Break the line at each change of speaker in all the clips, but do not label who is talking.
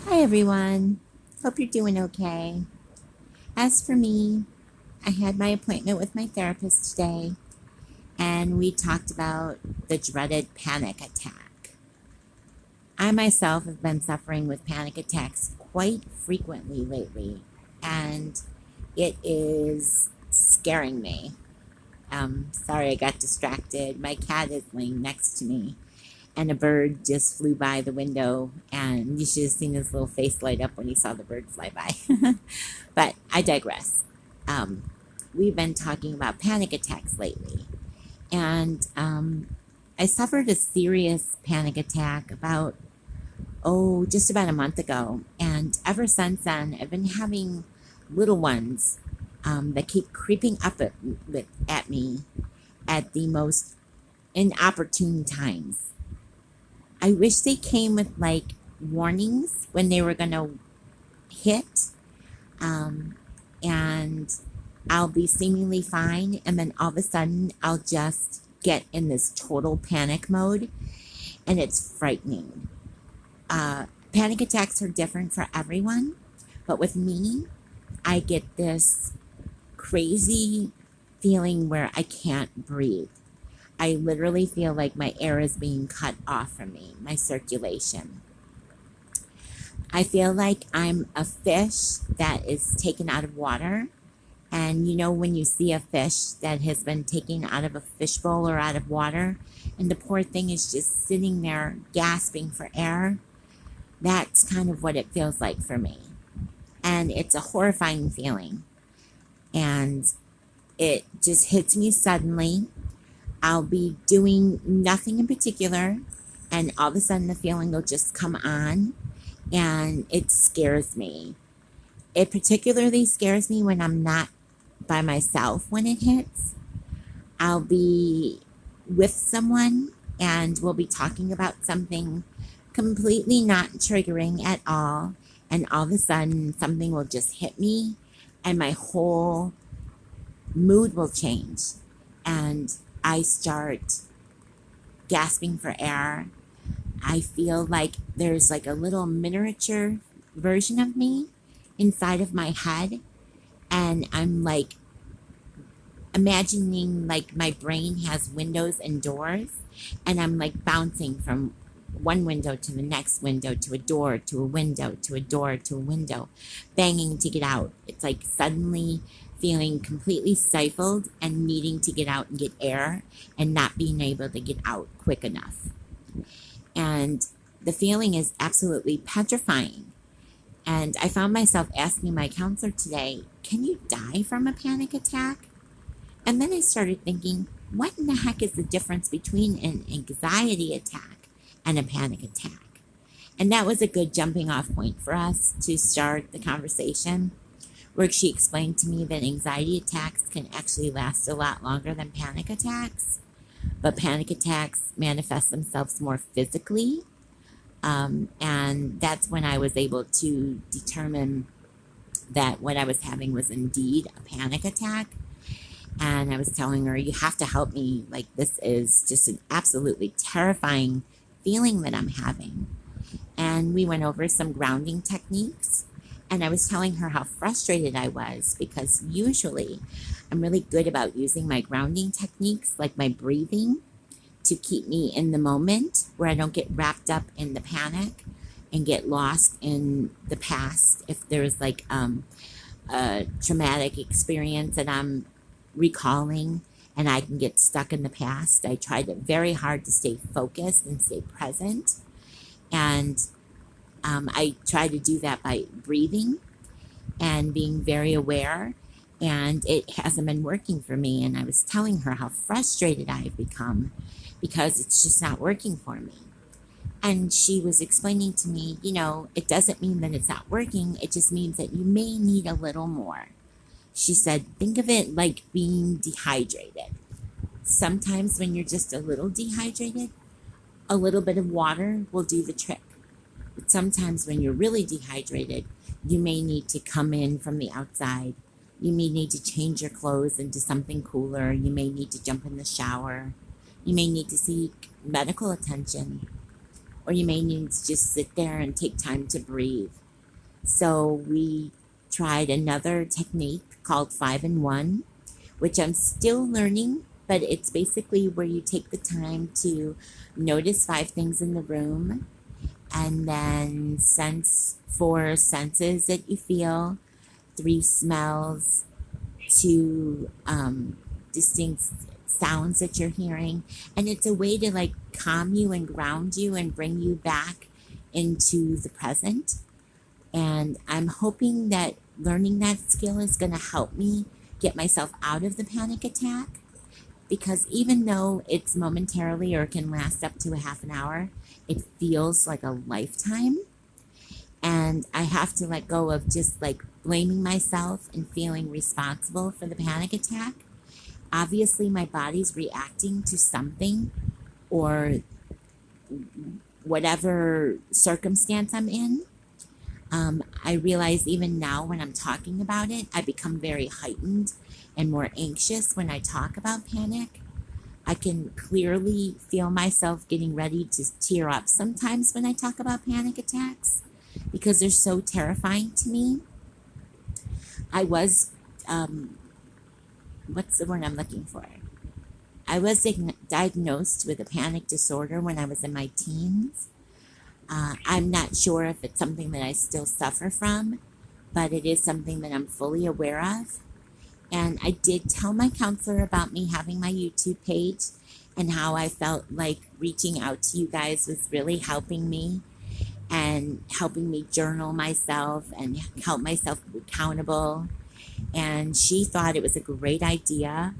Hi everyone. Hope you're doing okay. As for me, I had my appointment with my therapist today and we talked about the dreaded panic attack. I myself have been suffering with panic attacks quite frequently lately and it is scaring me. Sorry I got distracted. My cat is laying next to me and a bird just flew by the window and you should have seen his little face light up when he saw the bird fly by. But I digress. Um, we've been talking about panic attacks lately, and I suffered a serious panic attack just about a month ago, and ever since then, I've been having little ones that keep creeping up at me at the most inopportune times. I wish they came with like warnings when they were going to hit, um, and I'll be seemingly fine, and then all of a sudden I'll just get in this total panic mode, and it's frightening. Panic attacks are different for everyone, but with me, I get this crazy feeling where I can't breathe. I literally feel like my air is being cut off from me, my circulation. I feel like I'm a fish that is taken out of water. And you know, when you see a fish that has been taken out of a fishbowl or out of water, and the poor thing is just sitting there gasping for air, that's kind of what it feels like for me. And it's a horrifying feeling. And it just hits me suddenly. I'll be doing nothing in particular, and all of a sudden the feeling will just come on, and it scares me. It particularly scares me when I'm not by myself when it hits. I'll be with someone and we'll be talking about something completely not triggering at all. And all of a sudden, something will just hit me and my whole mood will change. And I start gasping for air. I feel like there's like a little miniature version of me inside of my head, and I'm like imagining like my brain has windows and doors, and I'm like bouncing from one window to the next window to a door to a window to a door to a window, banging to get out. It's like suddenly feeling completely stifled and needing to get out and get air and not being able to get out quick enough. And the feeling is absolutely petrifying. And I found myself asking my counselor today, can you die from a panic attack? And then I started thinking, what in the heck is the difference between an anxiety attack and a panic attack? And that was a good jumping off point for us to start the conversation, where she explained to me that anxiety attacks can actually last a lot longer than panic attacks, but panic attacks manifest themselves more physically. And that's when I was able to determine that what I was having was indeed a panic attack. And I was telling her, you have to help me. Like, this is just an absolutely terrifying feeling that I'm having. And we went over some grounding techniques. And I was telling her how frustrated I was because usually I'm really good about using my grounding techniques, like my breathing, to keep me in the moment where I don't get wrapped up in the panic and get lost in the past. If there's like a traumatic experience that I'm recalling and I can get stuck in the past, I tried very hard to stay focused and stay present. And I try to do that by breathing and being very aware. And it hasn't been working for me. And I was telling her how frustrated I've become because it's just not working for me. And she was explaining to me, it doesn't mean that it's not working. It just means that you may need a little more. She said, think of it like being dehydrated. Sometimes when you're just a little dehydrated, a little bit of water will do the trick. But sometimes when you're really dehydrated, you may need to come in from the outside. You may need to change your clothes into something cooler. You may need to jump in the shower. You may need to seek medical attention. or you may need to just sit there and take time to breathe. So we tried another technique called 5-in-1, which I'm still learning, but it's basically where you take the time to notice 5 things in the room and then sense 4 senses that you feel, 3 smells, 2 distinct sounds that you're hearing. And it's a way to like calm you and ground you and bring you back into the present. And I'm hoping that learning that skill is going to help me get myself out of the panic attack, because even though it's momentarily or can last up to a half an hour, it feels like a lifetime. And I have to let go of just like blaming myself and feeling responsible for the panic attack. Obviously, my body's reacting to something or whatever circumstance I'm in. I realize even now when I'm talking about it, I become very heightened and more anxious when I talk about panic. I can clearly feel myself getting ready to tear up sometimes when I talk about panic attacks because they're so terrifying to me. I was, what's the word I'm looking for? I was diagnosed with a panic disorder when I was in my teens. I'm not sure if it's something that I still suffer from, but it is something that I'm fully aware of. And I did tell my counselor about me having my YouTube page and how I felt like reaching out to you guys was really helping me and helping me journal myself and help myself be accountable. And she thought it was a great idea.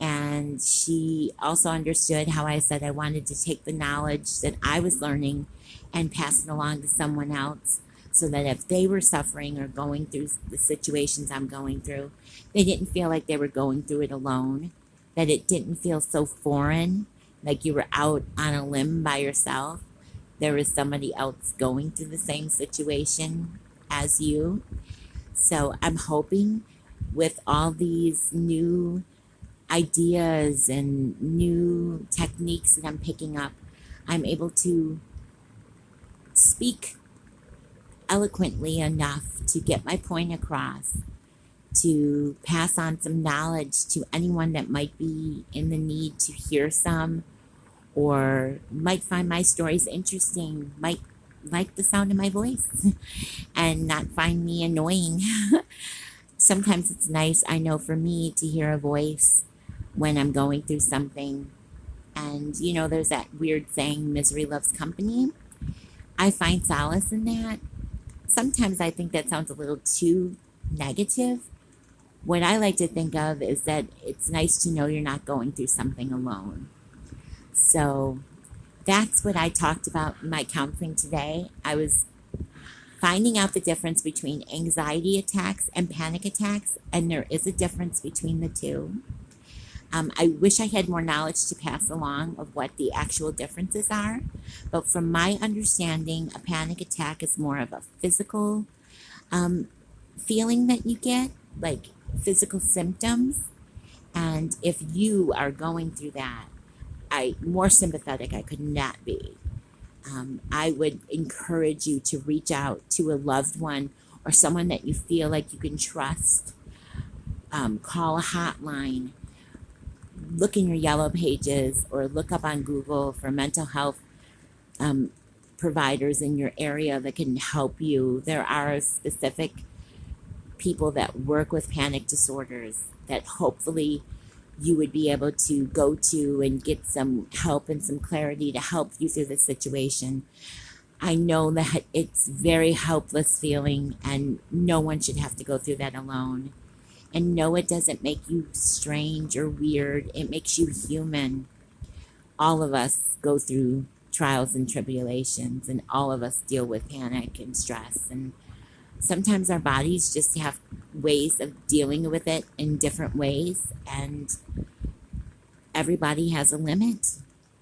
And she also understood how I said I wanted to take the knowledge that I was learning and pass it along to someone else, so that if they were suffering or going through the situations I'm going through, they didn't feel like they were going through it alone, that it didn't feel so foreign, like you were out on a limb by yourself. There was somebody else going through the same situation as you. So I'm hoping with all these new ideas and new techniques that I'm picking up, I'm able to speak eloquently enough to get my point across, to pass on some knowledge to anyone that might be in the need to hear some, or might find my stories interesting, might like the sound of my voice and not find me annoying. Sometimes it's nice, I know for me, to hear a voice when I'm going through something. And you know, there's that weird saying, misery loves company. I find solace in that. Sometimes I think that sounds a little too negative. What I like to think of is that it's nice to know you're not going through something alone. So that's what I talked about in my counseling today. I was finding out the difference between anxiety attacks and panic attacks, and there is a difference between the two. I wish I had more knowledge to pass along of what the actual differences are, but from my understanding, a panic attack is more of a physical feeling that you get, like physical symptoms. And if you are going through that, more sympathetic I could not be. I would encourage you to reach out to a loved one or someone that you feel like you can trust. Call a hotline. Look in your yellow pages or look up on Google for mental health providers in your area that can help you. There are specific people that work with panic disorders that hopefully you would be able to go to and get some help and some clarity to help you through the situation. I know that it's very helpless feeling, and no one should have to go through that alone. And no, it doesn't make you strange or weird. It makes you human. All of us go through trials and tribulations, and all of us deal with panic and stress. And sometimes our bodies just have ways of dealing with it in different ways. And everybody has a limit.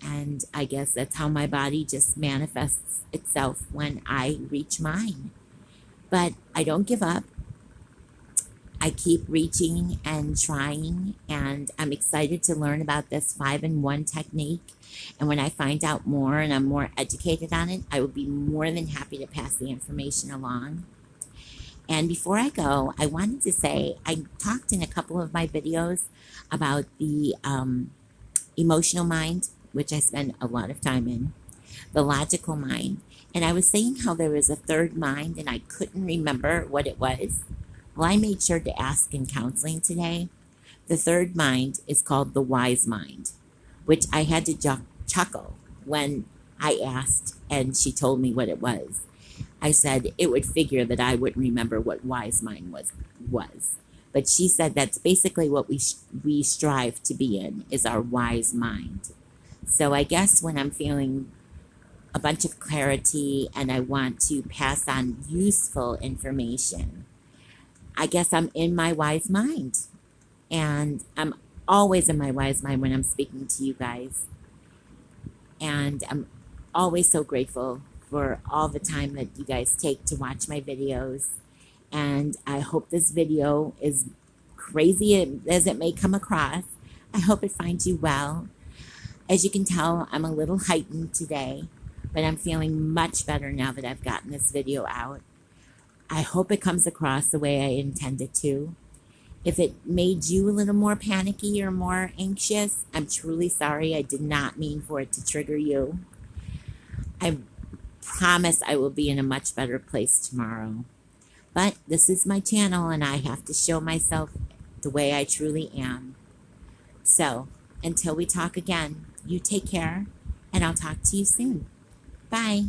And I guess that's how my body just manifests itself when I reach mine. But I don't give up. I keep reaching and trying, and I'm excited to learn about this 5-in-1 technique. And when I find out more and I'm more educated on it, I will be more than happy to pass the information along. And before I go, I wanted to say I talked in a couple of my videos about the emotional mind, which I spend a lot of time in, the logical mind. And I was saying how there was a third mind and I couldn't remember what it was. Well, I made sure to ask in counseling today. The third mind is called the wise mind, which I had to chuckle when I asked and she told me what it was. I said it would figure that I wouldn't remember what wise mind was. But she said that's basically what we strive to be in, is our wise mind. So I guess when I'm feeling a bunch of clarity and I want to pass on useful information, I guess I'm in my wise mind. And I'm always in my wise mind when I'm speaking to you guys. And I'm always so grateful for all the time that you guys take to watch my videos. And I hope this video, is crazy as it may come across, I hope it finds you well. As you can tell, I'm a little heightened today, but I'm feeling much better now that I've gotten this video out. I hope it comes across the way I intended to. If it made you a little more panicky or more anxious, I'm truly sorry. I did not mean for it to trigger you. I promise I will be in a much better place tomorrow. But this is my channel and I have to show myself the way I truly am. So, until we talk again, you take care and I'll talk to you soon. Bye.